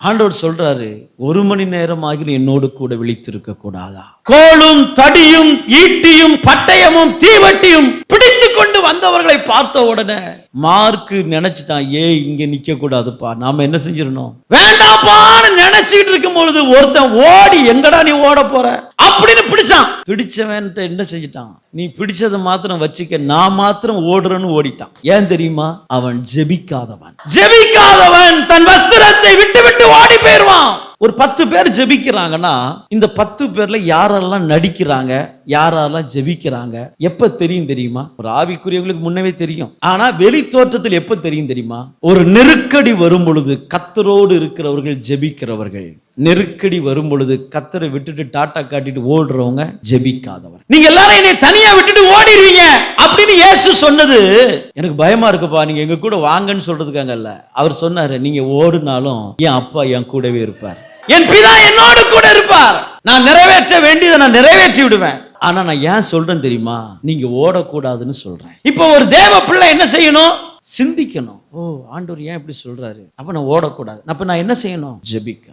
ஆண்டவர் சொல்றாரு, 1 மணி நேரம் ஆகிலும் என்னோடு கூட விழித்திருக்க கூடாதா? கோலும் தடியும் ஈட்டியும் பட்டயமும் தீவட்டியும் பிடித்து கொண்டு வந்தவர்களை பார்த்த உடனே மார்க்கு நினைச்சிட்டான், இங்க நிக்க கூடாதுப்பா, நாம என்ன செஞ்சிடணும், வேண்டாப்பான்னு நினைச்சிட்டு இருக்கும் பொழுது ஒருத்தன் ஓடி, எங்கடா நீ ஓட போற அப்படின்னு பிடிச்சான். பிடிச்சவன் என்ன செஞ்சிட்டான், நீ பிடிச்சதை மாத்திரம் வச்சுக்க, நான் மாத்திரம் ஓடுறேன்னு ஓடிட்டான். ஏன் தெரியுமா? அவன் ஜெபிக்காதவன் தன் வஸ்திரத்தை விட்டு விட்டு ஓடி போயிருவான். ஒரு 10 பேர் ஜெபிக்கிறாங்கன்னா இந்த 10 பேர்ல யாரெல்லாம் நடிக்கிறாங்க, யாரெல்லாம் ஜெபிக்கிறாங்க எப்ப தெரியும் தெரியுமா? ஒரு ஆவிக்குரியவங்களுக்கு முன்னவே தெரியும். ஆனா வெளி தோற்றத்தில் எப்ப தெரியும் தெரியுமா? ஒரு நெருக்கடி வரும் பொழுது கர்த்தரோடு இருக்கிறவர்கள் ஜெபிக்கிறவர்கள், நெருக்கடி வரும் பொழுது கர்த்தரை விட்டுட்டு டாட்டா காட்டிட்டு ஓடுறவங்க ஜெபிக்காதவர். நீங்க எல்லாரும் என்னை தனியா விட்டுட்டு ஓடிடுவீங்க அப்படின்னு இயேசு சொன்னது எனக்கு பயமா இருக்குப்பா, நீங்க எங்க கூட வாங்கன்னு சொல்றதுக்காங்கல்ல. அவர் சொன்னாரு, நீங்க ஓடுனாலும் என் அப்பா என் கூடவே இருப்பார், என் பிதா என்னோடு கூட இருப்பார், நான் நிறைவேற்ற வேண்டியதை நான் நிறைவேற்றி விடுவேன். ஆனா நான் ஏன் சொல்றேன் தெரியுமா? நீங்க ஓடக்கூடாதுன்னு சொல்றேன். இப்போ ஒரு தேவ பிள்ளை என்ன செய்யணும்? சிந்திக்கணும். ஓ, ஆண்டவர் ஏன் இப்படி சொல்றாரு, அப்ப நான் ஓடக்கூடாது, அப்ப நான் என்ன செய்யணும்? ஜெபிக்கணும்.